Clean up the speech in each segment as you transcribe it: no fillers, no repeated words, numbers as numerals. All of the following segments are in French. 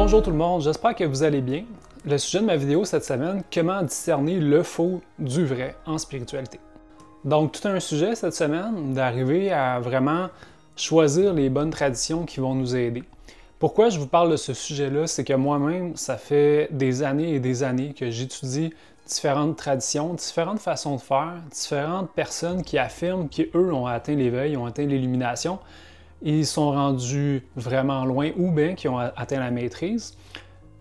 Bonjour tout le monde, j'espère que vous allez bien. Le sujet de ma vidéo cette semaine, comment discerner le faux du vrai en spiritualité. Donc tout un sujet cette semaine, d'arriver à vraiment choisir les bonnes traditions qui vont nous aider. Pourquoi je vous parle de ce sujet-là, c'est que moi-même, ça fait des années et des années que j'étudie différentes traditions, différentes façons de faire, différentes personnes qui affirment qu'eux ont atteint l'éveil, ont atteint l'illumination, ils sont rendus vraiment loin ou bien qui ont atteint la maîtrise.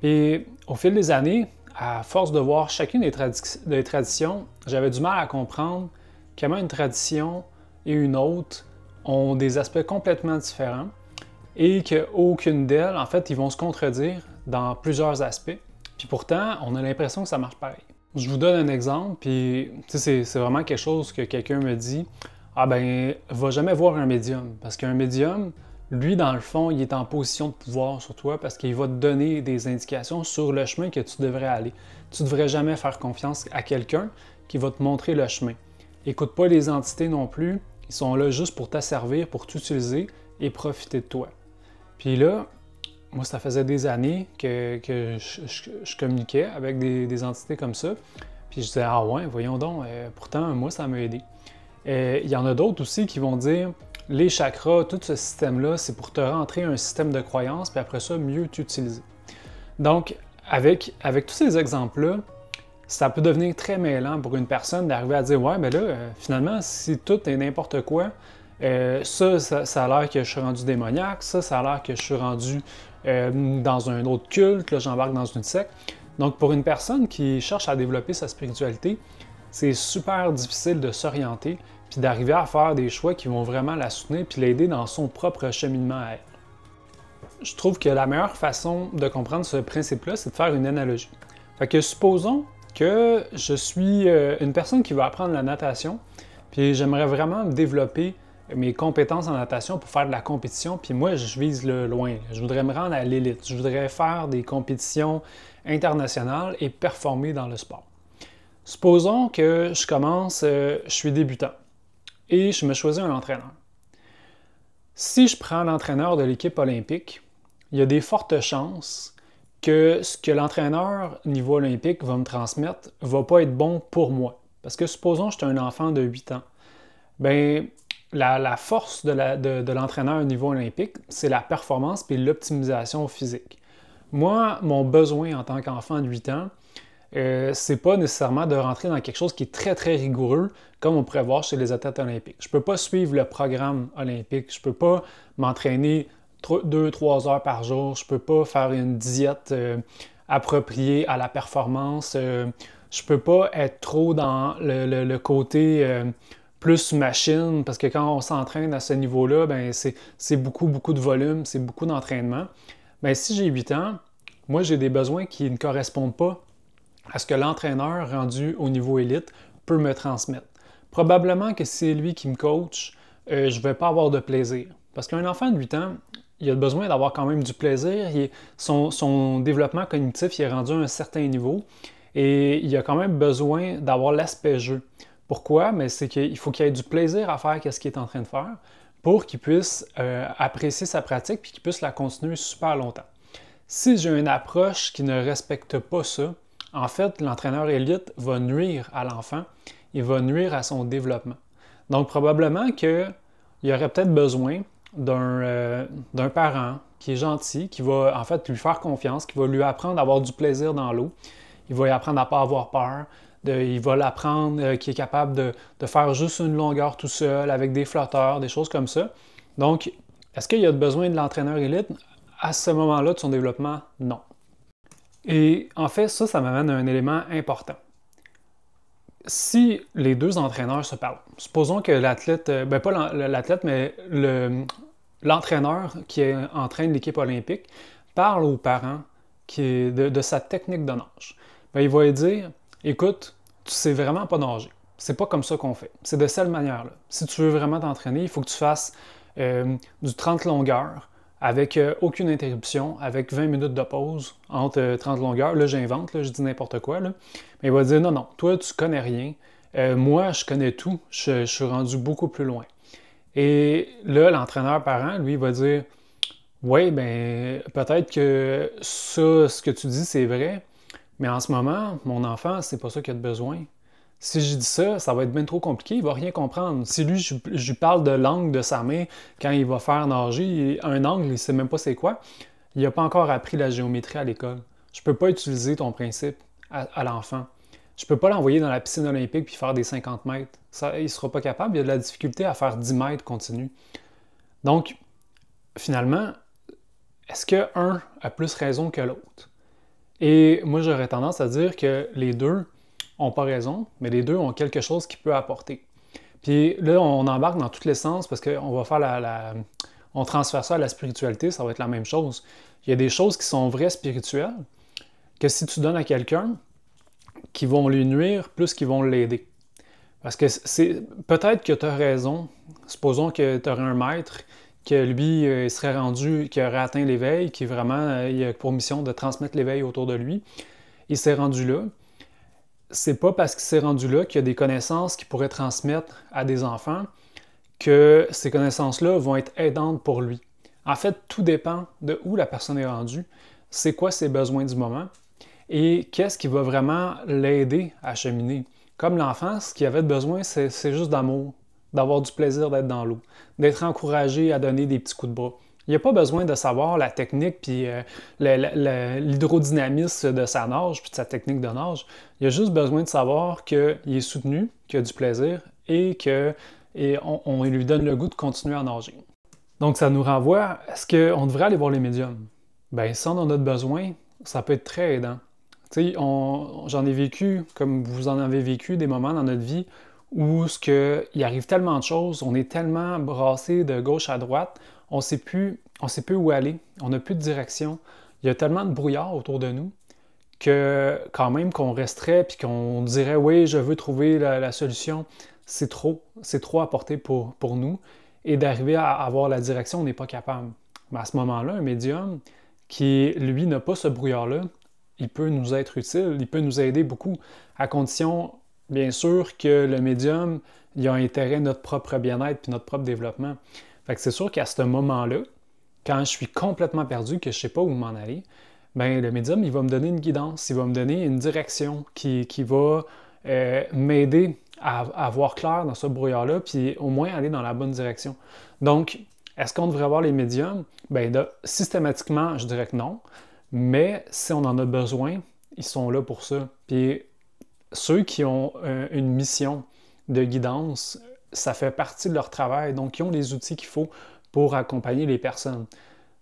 Et au fil des années, à force de voir chacune des traditions, j'avais du mal à comprendre comment une tradition et une autre ont des aspects complètement différents et qu'aucune d'elles, en fait, ils vont se contredire dans plusieurs aspects. Puis pourtant, on a l'impression que ça marche pareil. Je vous donne un exemple, puis c'est vraiment quelque chose que quelqu'un me dit. Ah ben, va jamais voir un médium, parce qu'un médium, lui, dans le fond, il est en position de pouvoir sur toi parce qu'il va te donner des indications sur le chemin que tu devrais aller. Tu ne devrais jamais faire confiance à quelqu'un qui va te montrer le chemin. Écoute pas les entités non plus, ils sont là juste pour t'asservir, pour t'utiliser et profiter de toi. Puis là, moi, ça faisait des années que je communiquais avec des entités comme ça. Puis je disais, ah ouais, voyons donc, pourtant, moi, ça m'a aidé. Il y en a d'autres aussi qui vont dire, les chakras, tout ce système-là, c'est pour te rentrer un système de croyance, puis après ça, mieux t'utiliser. Donc, avec tous ces exemples-là, ça peut devenir très mêlant pour une personne d'arriver à dire, ouais, mais là, finalement, si tout est n'importe quoi, ça a l'air que je suis rendu démoniaque, ça a l'air que je suis rendu dans un autre culte, là, j'embarque dans une secte. Donc, pour une personne qui cherche à développer sa spiritualité, c'est super difficile de s'orienter puis d'arriver à faire des choix qui vont vraiment la soutenir puis l'aider dans son propre cheminement à elle. Je trouve que la meilleure façon de comprendre ce principe-là, c'est de faire une analogie. Fait que supposons que je suis une personne qui veut apprendre la natation, puis j'aimerais vraiment développer mes compétences en natation pour faire de la compétition, puis moi, je vise le loin. Je voudrais me rendre à l'élite. Je voudrais faire des compétitions internationales et performer dans le sport. Supposons que je commence, je suis débutant et je me choisis un entraîneur. Si je prends l'entraîneur de l'équipe olympique, il y a des fortes chances que ce que l'entraîneur niveau olympique va me transmettre ne va pas être bon pour moi. Parce que supposons que je suis un enfant de 8 ans. Bien, la force de l'entraîneur au niveau olympique, c'est la performance et l'optimisation physique. Moi, mon besoin en tant qu'enfant de 8 ans, c'est pas nécessairement de rentrer dans quelque chose qui est très, très rigoureux, comme on pourrait voir chez les athlètes olympiques. Je peux pas suivre le programme olympique, je peux pas m'entraîner 2-3 heures par jour, je peux pas faire une diète appropriée à la performance, je peux pas être trop dans le côté plus machine, parce que quand on s'entraîne à ce niveau-là, ben c'est beaucoup, beaucoup de volume, c'est beaucoup d'entraînement. Ben, si j'ai 8 ans, moi j'ai des besoins qui ne correspondent pas à ce que l'entraîneur rendu au niveau élite peut me transmettre. Probablement que si c'est lui qui me coach, je ne vais pas avoir de plaisir. Parce qu'un enfant de 8 ans, il a besoin d'avoir quand même du plaisir. Son développement cognitif il est rendu à un certain niveau et il a quand même besoin d'avoir l'aspect jeu. Pourquoi? Mais c'est qu'il faut qu'il ait du plaisir à faire ce qu'il est en train de faire pour qu'il puisse apprécier sa pratique et qu'il puisse la continuer super longtemps. Si j'ai une approche qui ne respecte pas ça, en fait, l'entraîneur élite va nuire à l'enfant, il va nuire à son développement. Donc, probablement qu'il y aurait peut-être besoin d'un parent qui est gentil, qui va en fait lui faire confiance, qui va lui apprendre à avoir du plaisir dans l'eau, il va lui apprendre à ne pas avoir peur, il va l'apprendre qu'il est capable de faire juste une longueur tout seul, avec des flotteurs, des choses comme ça. Donc, est-ce qu'il y a besoin de l'entraîneur élite? À ce moment-là de son développement, non. Et en fait, ça m'amène à un élément important. Si les deux entraîneurs se parlent, supposons que l'athlète, pas l'athlète, mais l'entraîneur qui entraîne l'équipe olympique parle aux parents de sa technique de nage. Bien, il va lui dire, écoute, tu sais vraiment pas nager. C'est pas comme ça qu'on fait. C'est de cette manière-là. Si tu veux vraiment t'entraîner, il faut que tu fasses du 30 longueurs, avec aucune interruption, avec 20 minutes de pause entre 30 longueurs. Là, j'invente, je dis n'importe quoi. Là. Mais il va dire, non, toi, tu connais rien. Moi, je connais tout. Je suis rendu beaucoup plus loin. Et là, l'entraîneur parent, lui, va dire, Oui, ben peut-être que ça, ce que tu dis, c'est vrai, mais en ce moment, mon enfant, c'est pas ça qu'il a de besoin. Si je dis ça, ça va être bien trop compliqué, il va rien comprendre. Si lui, je lui parle de l'angle de sa main quand il va faire nager, un angle, il sait même pas c'est quoi, il n'a pas encore appris la géométrie à l'école. Je peux pas utiliser ton principe à l'enfant. Je peux pas l'envoyer dans la piscine olympique puis faire des 50 mètres. Ça, il sera pas capable, il a de la difficulté à faire 10 mètres continu. Donc, finalement, est-ce que un a plus raison que l'autre? Et moi, j'aurais tendance à dire que les deux n'ont pas raison, mais les deux ont quelque chose qui peut apporter. Puis là, on embarque dans tous les sens parce qu'on va faire on transfère ça à la spiritualité, ça va être la même chose. Il y a des choses qui sont vraies spirituelles que si tu donnes à quelqu'un, qui vont lui nuire plus qu'ils vont l'aider. Parce que c'est peut-être que tu as raison. Supposons que tu aurais un maître que lui, il serait rendu, qui aurait atteint l'éveil, qui vraiment, il a pour mission de transmettre l'éveil autour de lui. Il s'est rendu là. C'est pas parce qu'il s'est rendu là qu'il y a des connaissances qu'il pourrait transmettre à des enfants que ces connaissances-là vont être aidantes pour lui. En fait, tout dépend de où la personne est rendue, c'est quoi ses besoins du moment et qu'est-ce qui va vraiment l'aider à cheminer. Comme l'enfant, ce qu'il avait besoin, c'est juste d'amour, d'avoir du plaisir d'être dans l'eau, d'être encouragé à donner des petits coups de bras. Il n'y a pas besoin de savoir la technique puis l'hydrodynamisme de sa nage puis de sa technique de nage. Il a juste besoin de savoir qu'il est soutenu, qu'il a du plaisir et qu'on lui donne le goût de continuer à nager. Donc ça nous renvoie, est-ce qu'on devrait aller voir les médiums? Bien, si on en a besoin, ça peut être très aidant. Tu sais, j'en ai vécu, comme vous en avez vécu, des moments dans notre vie où il arrive tellement de choses, on est tellement brassé de gauche à droite, on sait plus où aller, on n'a plus de direction. Il y a tellement de brouillard autour de nous que quand même qu'on resterait puis qu'on dirait oui, je veux trouver la solution, c'est trop à porter pour nous. Et d'arriver à avoir la direction, on n'est pas capable. Mais à ce moment-là, un médium qui, lui, n'a pas ce brouillard-là, il peut nous être utile, il peut nous aider beaucoup, à condition, bien sûr, que le médium il a intérêt à notre propre bien-être et notre propre développement. Fait que c'est sûr qu'à ce moment-là, quand je suis complètement perdu, que je ne sais pas où m'en aller, ben le médium, il va me donner une guidance, il va me donner une direction qui va m'aider à voir clair dans ce brouillard-là, puis au moins aller dans la bonne direction. Donc, est-ce qu'on devrait voir les médiums? Bien, systématiquement, je dirais que non. Mais si on en a besoin, ils sont là pour ça. Puis ceux qui ont une mission de guidance, ça fait partie de leur travail. Donc, ils ont les outils qu'il faut pour accompagner les personnes.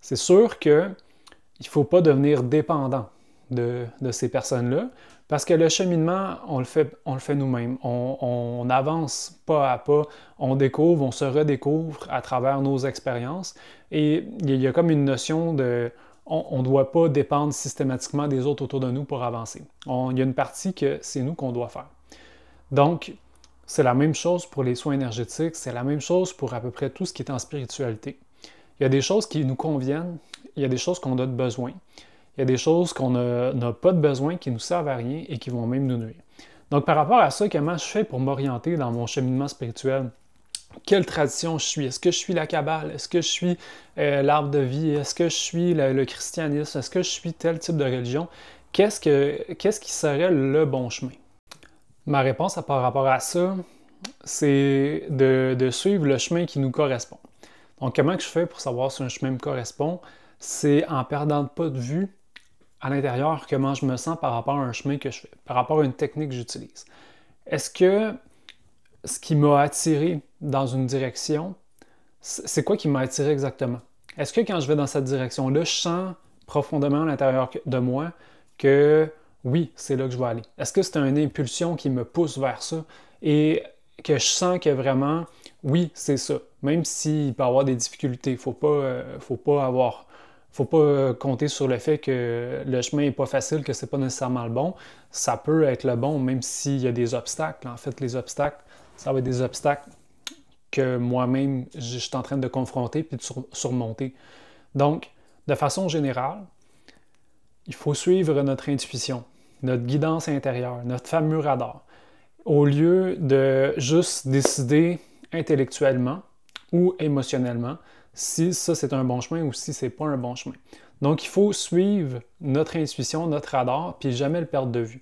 C'est sûr qu'il ne faut pas devenir dépendant de ces personnes-là, parce que le cheminement, on le fait nous-mêmes. On avance pas à pas, on découvre, on se redécouvre à travers nos expériences. Et il y a comme une notion de... On ne doit pas dépendre systématiquement des autres autour de nous pour avancer. Il y a une partie que c'est nous qu'on doit faire. Donc, c'est la même chose pour les soins énergétiques, c'est la même chose pour à peu près tout ce qui est en spiritualité. Il y a des choses qui nous conviennent, il y a des choses qu'on a de besoin. Il y a des choses qu'on n'a pas de besoin, qui nous servent à rien et qui vont même nous nuire. Donc, par rapport à ça, comment je fais pour m'orienter dans mon cheminement spirituel? Quelle tradition je suis? Est-ce que je suis la Kabbale? Est-ce que je suis l'arbre de vie? Est-ce que je suis le christianisme? Est-ce que je suis tel type de religion? Qu'est-ce qui serait le bon chemin? Ma réponse par rapport à ça, c'est de suivre le chemin qui nous correspond. Donc, comment que je fais pour savoir si un chemin me correspond? C'est en perdant pas de vue à l'intérieur comment je me sens par rapport à un chemin que je fais, par rapport à une technique que j'utilise. Est-ce que ce qui m'a attiré dans une direction, c'est quoi qui m'a attiré exactement? Est-ce que quand je vais dans cette direction-là, je sens profondément à l'intérieur de moi que oui, c'est là que je vais aller? Est-ce que c'est une impulsion qui me pousse vers ça et que je sens que vraiment, oui, c'est ça. Même s'il peut y avoir des difficultés, il ne faut pas compter sur le fait que le chemin n'est pas facile, que c'est pas nécessairement le bon. Ça peut être le bon, même s'il y a des obstacles. En fait, les obstacles, ça va être des obstacles que moi-même, je suis en train de confronter puis de surmonter. Donc, de façon générale, il faut suivre notre intuition, notre guidance intérieure, notre fameux radar, au lieu de juste décider intellectuellement ou émotionnellement si ça c'est un bon chemin ou si c'est pas un bon chemin. Donc il faut suivre notre intuition, notre radar, puis jamais le perdre de vue.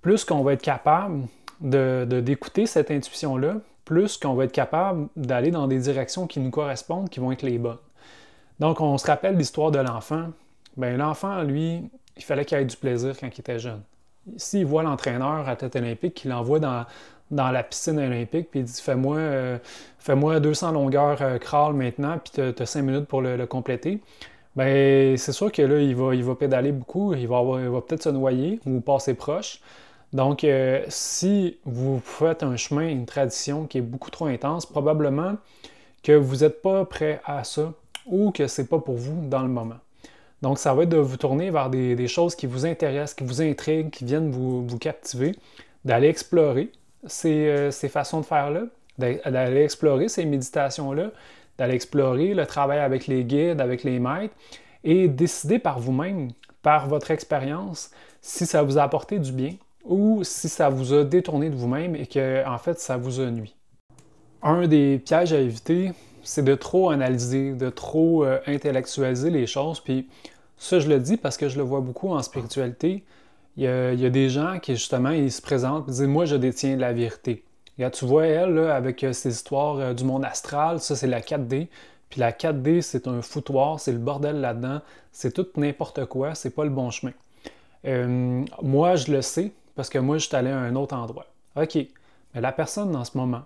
Plus qu'on va être capable d'écouter cette intuition-là, plus qu'on va être capable d'aller dans des directions qui nous correspondent, qui vont être les bonnes. Donc on se rappelle l'histoire de l'enfant. Bien, l'enfant, lui, il fallait qu'il ait du plaisir quand il était jeune. S'il voit l'entraîneur à tête olympique, qu'il l'envoie dans la piscine olympique, puis il dit fais-moi 200 longueurs crawl maintenant, puis tu as 5 minutes pour le compléter. Ben c'est sûr que là, il va pédaler beaucoup, il va peut-être se noyer ou passer proche. Donc, si vous faites un chemin, une tradition qui est beaucoup trop intense, probablement que vous n'êtes pas prêt à ça ou que c'est pas pour vous dans le moment. Donc, ça va être de vous tourner vers des choses qui vous intéressent, qui vous intriguent, qui viennent vous captiver, d'aller explorer ces façons de faire-là, d'aller explorer ces méditations-là, d'aller explorer le travail avec les guides, avec les maîtres, et décider par vous-même, par votre expérience, si ça vous a apporté du bien ou si ça vous a détourné de vous-même et que, en fait, ça vous a nui. Un des pièges à éviter, c'est de trop analyser, de trop intellectualiser les choses, puis ça, je le dis parce que je le vois beaucoup en spiritualité. Il y a des gens qui, justement, ils se présentent et disent « Moi, je détiens la vérité ». Regarde, tu vois, elle, là, avec ses histoires du monde astral, ça, c'est la 4D. Puis la 4D, c'est un foutoir, c'est le bordel là-dedans. C'est tout n'importe quoi, c'est pas le bon chemin. Moi, je le sais parce que moi, je suis allé à un autre endroit. OK, mais la personne, en ce moment,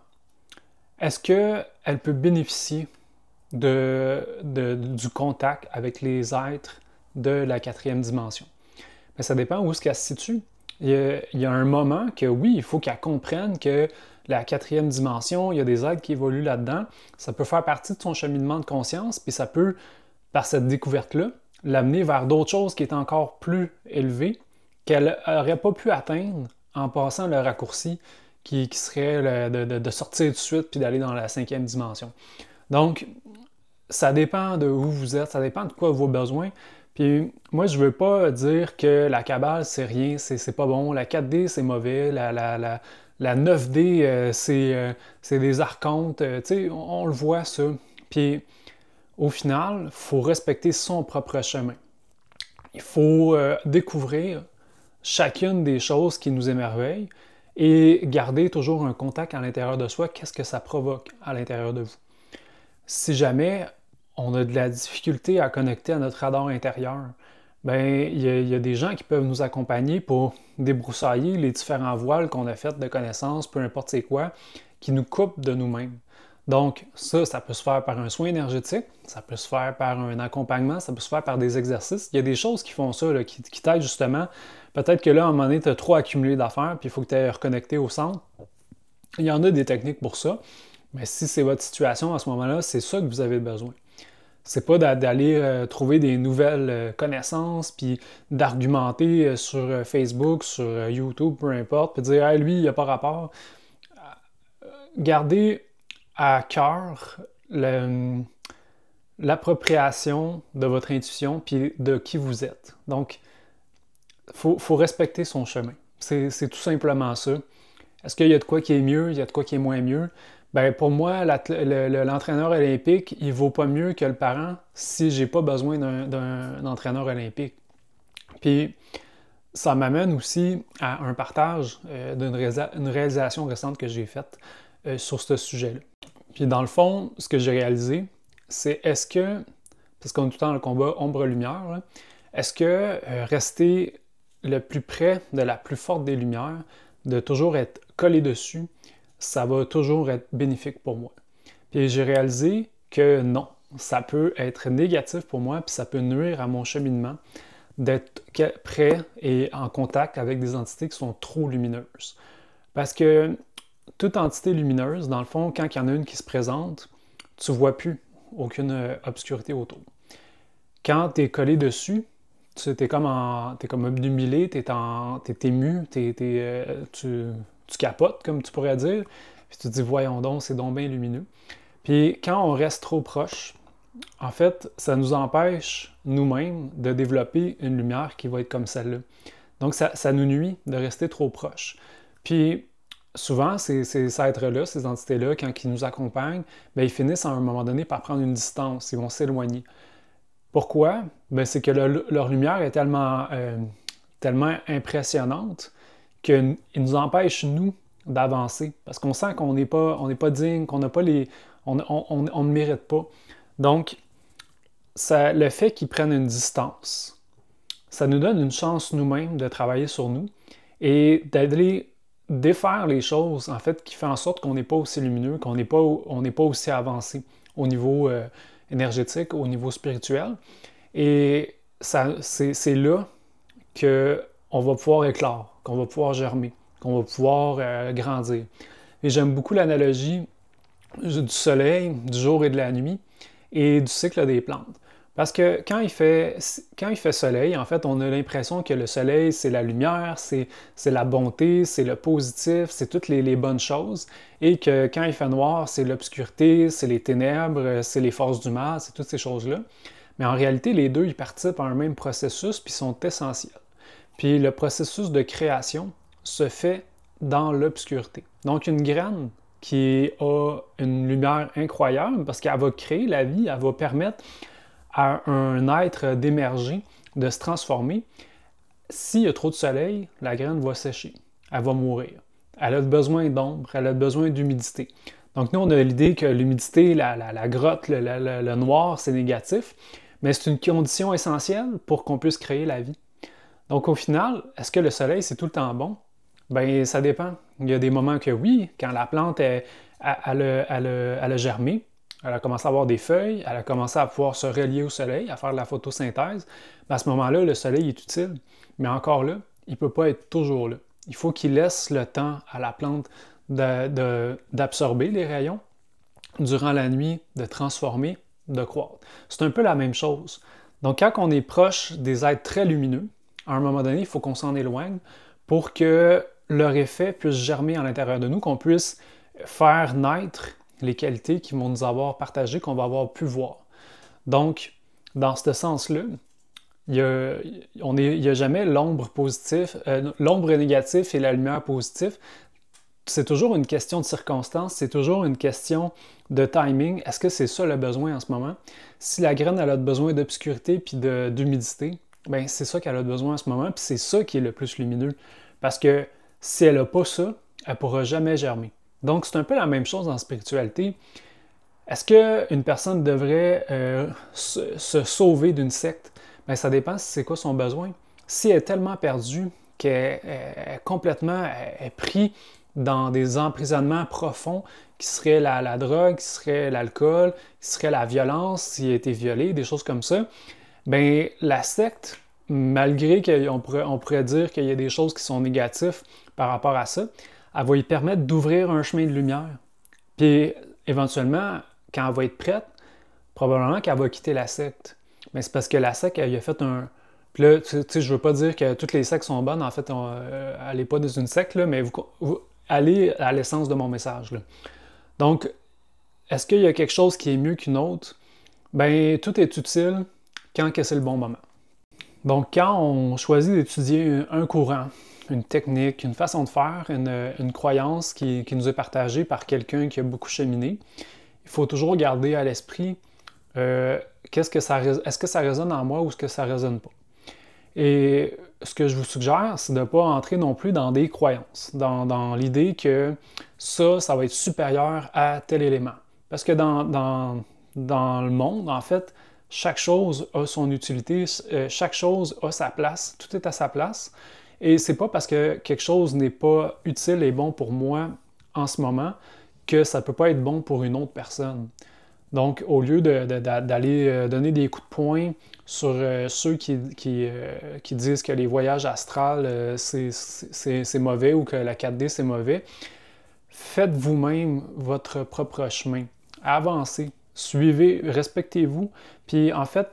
est-ce qu'elle peut bénéficier du contact avec les êtres de la 4e dimension? Bien, ça dépend où est-ce qu'elle se situe. Il y a un moment que oui, il faut qu'elle comprenne que la 4e dimension, il y a des êtres qui évoluent là-dedans. Ça peut faire partie de son cheminement de conscience, puis ça peut, par cette découverte-là, l'amener vers d'autres choses qui est encore plus élevées, qu'elle n'aurait pas pu atteindre en passant le raccourci qui serait de sortir tout de suite puis d'aller dans la 5e dimension. Donc, ça dépend de où vous êtes, ça dépend de quoi vos besoins. Puis moi, je veux pas dire que la cabale, c'est rien, c'est pas bon, la 4D, c'est mauvais, la 9D, c'est des archontes, tu sais, on le voit ça. Puis au final, il faut respecter son propre chemin. Il faut découvrir chacune des choses qui nous émerveillent et garder toujours un contact à l'intérieur de soi, qu'est-ce que ça provoque à l'intérieur de vous. Si jamais on a de la difficulté à connecter à notre radar intérieur, bien, il y a des gens qui peuvent nous accompagner pour débroussailler les différents voiles qu'on a faits de connaissances, peu importe c'est quoi, qui nous coupent de nous-mêmes. Donc, ça peut se faire par un soin énergétique, ça peut se faire par un accompagnement, ça peut se faire par des exercices. Il y a des choses qui font ça, là, qui t'aident justement. Peut-être que là, à un moment donné, tu as trop accumulé d'affaires, puis il faut que tu ailles reconnecter au centre. Il y en a des techniques pour ça, mais si c'est votre situation à ce moment-là, c'est ça que vous avez besoin. C'est pas d'aller trouver des nouvelles connaissances, puis d'argumenter sur Facebook, sur YouTube, peu importe, puis dire hey, lui, il n'y a pas rapport. Gardez à cœur l'appropriation de votre intuition puis de qui vous êtes. Donc, il faut respecter son chemin. C'est tout simplement ça. Est-ce qu'il y a de quoi qui est mieux, il y a de quoi qui est moins mieux? Bien, pour moi, l'entraîneur olympique, il ne vaut pas mieux que le parent si j'ai pas besoin d'un entraîneur olympique. Puis, ça m'amène aussi à un partage d'une réalisation récente que j'ai faite sur ce sujet-là. Puis dans le fond, ce que j'ai réalisé, c'est parce qu'on est tout le temps dans le combat ombre-lumière, est-ce que rester le plus près de la plus forte des lumières, de toujours être collé dessus, ça va toujours être bénéfique pour moi. Puis j'ai réalisé que non, ça peut être négatif pour moi, puis ça peut nuire à mon cheminement d'être près et en contact avec des entités qui sont trop lumineuses. Parce que toute entité lumineuse, dans le fond, quand il y en a une qui se présente, tu ne vois plus aucune obscurité autour. Quand tu es collé dessus, tu es comme obnubilé, tu es ému, tu capotes, comme tu pourrais dire, puis tu te dis, voyons donc, c'est donc bien lumineux. Puis quand on reste trop proche, en fait, ça nous empêche, nous-mêmes, de développer une lumière qui va être comme celle-là. Donc, ça nous nuit de rester trop proche. Puis, souvent, ces êtres-là, ces entités-là, quand ils nous accompagnent, bien, ils finissent à un moment donné par prendre une distance, ils vont s'éloigner. Pourquoi? Ben, c'est que leur lumière est tellement impressionnante qu'ils nous empêchent, nous, d'avancer. Parce qu'on sent qu'on n'est pas digne, qu'on n'a pas on ne mérite pas. Donc, le fait qu'ils prennent une distance, ça nous donne une chance nous-mêmes de travailler sur nous et d'aller défaire les choses, en fait, qui fait en sorte qu'on n'est pas aussi lumineux, qu'on n'est pas aussi avancé au niveau énergétique, au niveau spirituel. Et c'est là qu'on va pouvoir éclore, qu'on va pouvoir germer, qu'on va pouvoir grandir. Et j'aime beaucoup l'analogie du soleil, du jour et de la nuit, et du cycle des plantes. Parce que quand il fait soleil, en fait, on a l'impression que le soleil, c'est la lumière, c'est la bonté, c'est le positif, c'est toutes les bonnes choses. Et que quand il fait noir, c'est l'obscurité, c'est les ténèbres, c'est les forces du mal, c'est toutes ces choses-là. Mais en réalité, les deux, ils participent à un même processus, puis sont essentiels. Puis le processus de création se fait dans l'obscurité. Donc, une graine qui a une lumière incroyable, parce qu'elle va créer la vie, elle va permettre à un être d'émerger, de se transformer. S'il y a trop de soleil, la graine va sécher, elle va mourir. Elle a besoin d'ombre, elle a besoin d'humidité. Donc nous, on a l'idée que l'humidité, la grotte, le noir, c'est négatif, mais c'est une condition essentielle pour qu'on puisse créer la vie. Donc au final, est-ce que le soleil, c'est tout le temps bon? Bien, ça dépend. Il y a des moments que oui, quand la plante elle a germé, elle a commencé à avoir des feuilles, elle a commencé à pouvoir se relier au soleil, à faire de la photosynthèse. Mais à ce moment-là, le soleil est utile. Mais encore là, il ne peut pas être toujours là. Il faut qu'il laisse le temps à la plante d'absorber les rayons durant la nuit, de transformer, de croître. C'est un peu la même chose. Donc, quand on est proche des êtres très lumineux, à un moment donné, il faut qu'on s'en éloigne pour que leur effet puisse germer à l'intérieur de nous, qu'on puisse faire naître les qualités qu'ils vont nous avoir partagées, qu'on va avoir pu voir. Donc, dans ce sens-là, il n'y a jamais l'ombre positive, l'ombre négative et la lumière positive. C'est toujours une question de circonstance, c'est toujours une question de timing. Est-ce que c'est ça le besoin en ce moment? Si la graine elle a besoin d'obscurité puis d'humidité, bien c'est ça qu'elle a besoin en ce moment, puis c'est ça qui est le plus lumineux. Parce que si elle n'a pas ça, elle ne pourra jamais germer. Donc, c'est un peu la même chose en spiritualité. Est-ce qu'une personne devrait se sauver d'une secte? Bien, ça dépend si c'est quoi son besoin. Si elle est tellement perdue qu'elle est complètement prise dans des emprisonnements profonds, qui seraient la drogue, qui serait l'alcool, qui serait la violence, s'il a été violé, des choses comme ça, bien, la secte, malgré qu'on pourrait dire qu'il y a des choses qui sont négatives par rapport à ça, elle va lui permettre d'ouvrir un chemin de lumière. Puis, éventuellement, quand elle va être prête, probablement qu'elle va quitter la secte. Mais c'est parce que la secte, elle a fait un... Puis là, tu sais, je veux pas dire que toutes les sectes sont bonnes. En fait, elle n'est pas dans une secte, là, mais vous allez à l'essence de mon message, là. Donc, est-ce qu'il y a quelque chose qui est mieux qu'une autre? Bien, tout est utile quand c'est le bon moment. Donc, quand on choisit d'étudier un courant, une technique, une façon de faire, une croyance qui nous est partagée par quelqu'un qui a beaucoup cheminé, il faut toujours garder à l'esprit est-ce que ça résonne en moi ou est-ce que ça ne résonne pas. Et ce que je vous suggère, c'est de ne pas entrer non plus dans des croyances, dans l'idée que ça va être supérieur à tel élément. Parce que dans le monde, en fait, chaque chose a son utilité, chaque chose a sa place, tout est à sa place. Et c'est pas parce que quelque chose n'est pas utile et bon pour moi en ce moment que ça peut pas être bon pour une autre personne. Donc, au lieu d'aller donner des coups de poing sur ceux qui disent que les voyages astrales, c'est mauvais ou que la 4D, c'est mauvais, faites vous-même votre propre chemin. Avancez, suivez, respectez-vous. Puis, en fait,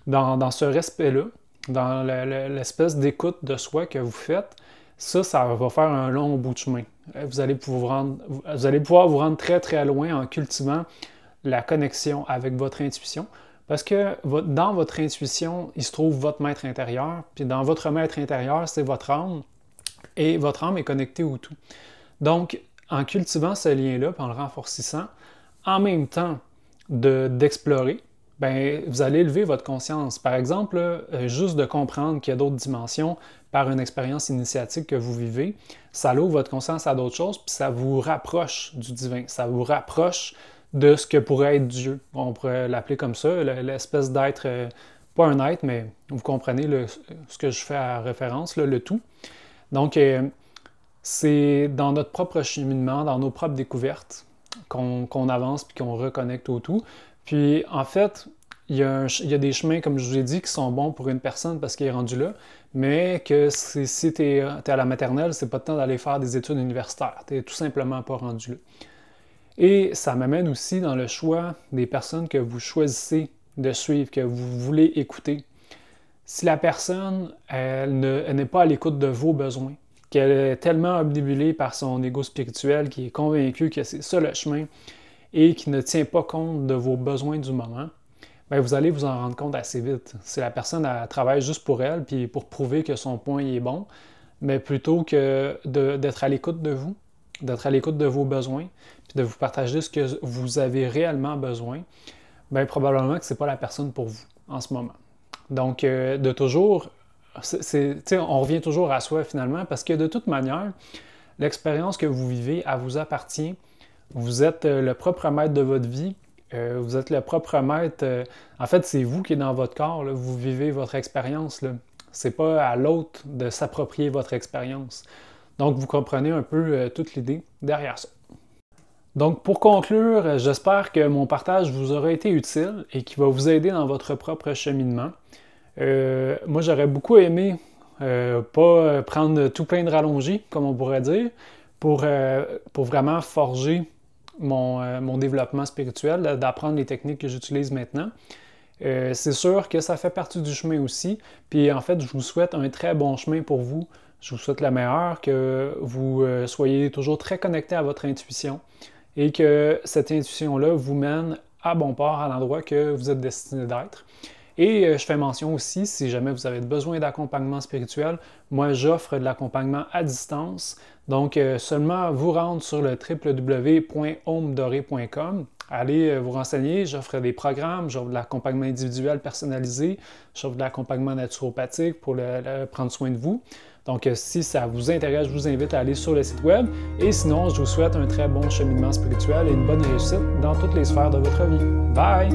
dans ce respect-là, dans l'espèce d'écoute de soi que vous faites, ça va faire un long bout de chemin. Vous allez pouvoir vous rendre très, très loin en cultivant la connexion avec votre intuition. Parce que dans votre intuition, il se trouve votre maître intérieur. Puis dans votre maître intérieur, c'est votre âme. Et votre âme est connectée au tout. Donc, en cultivant ce lien-là, puis en le renforcissant, en même temps d'explorer, ben, vous allez élever votre conscience. Par exemple, là, juste de comprendre qu'il y a d'autres dimensions par une expérience initiatique que vous vivez, ça ouvre votre conscience à d'autres choses, puis ça vous rapproche du divin, ça vous rapproche de ce que pourrait être Dieu. On pourrait l'appeler comme ça, l'espèce d'être, pas un être, mais vous comprenez ce que je fais à référence, là, le tout. Donc, c'est dans notre propre cheminement, dans nos propres découvertes, qu'on avance puis qu'on reconnecte au tout. Puis, en fait, il y a des chemins, comme je vous ai dit, qui sont bons pour une personne parce qu'il est rendu là, mais que si tu es à la maternelle, c'est pas le temps d'aller faire des études universitaires. Tu n'es tout simplement pas rendu là. Et ça m'amène aussi dans le choix des personnes que vous choisissez de suivre, que vous voulez écouter. Si la personne, elle n'est pas à l'écoute de vos besoins, qu'elle est tellement obnubilée par son ego spirituel, qui est convaincu que c'est ça le chemin, et qui ne tient pas compte de vos besoins du moment, bien, vous allez vous en rendre compte assez vite. Si la personne elle travaille juste pour elle, puis pour prouver que son point est bon, mais plutôt que d'être à l'écoute de vous, d'être à l'écoute de vos besoins, puis de vous partager ce que vous avez réellement besoin, bien, probablement que ce n'est pas la personne pour vous en ce moment. Donc, de toujours, on revient toujours à soi finalement, parce que de toute manière, l'expérience que vous vivez, elle vous appartient. Vous êtes le propre maître de votre vie. Vous êtes le propre maître. En fait, c'est vous qui êtes dans votre corps. Là, vous vivez votre expérience. C'est pas à l'autre de s'approprier votre expérience. Donc, vous comprenez un peu toute l'idée derrière ça. Donc, pour conclure, j'espère que mon partage vous aura été utile et qu'il va vous aider dans votre propre cheminement. Moi, j'aurais beaucoup aimé pas prendre tout plein de rallongés, comme on pourrait dire, pour vraiment forger mon développement spirituel, d'apprendre les techniques que j'utilise maintenant. C'est sûr que ça fait partie du chemin aussi. Puis en fait, je vous souhaite un très bon chemin pour vous. Je vous souhaite le meilleur, que vous soyez toujours très connecté à votre intuition et que cette intuition-là vous mène à bon port, à l'endroit que vous êtes destiné d'être. Et je fais mention aussi, si jamais vous avez besoin d'accompagnement spirituel, moi j'offre de l'accompagnement à distance. Donc seulement vous rendre sur le www.omedoré.com. Allez vous renseigner, j'offre des programmes, j'offre de l'accompagnement individuel personnalisé, j'offre de l'accompagnement naturopathique pour prendre soin de vous. Donc si ça vous intéresse, je vous invite à aller sur le site web. Et sinon, je vous souhaite un très bon cheminement spirituel et une bonne réussite dans toutes les sphères de votre vie. Bye!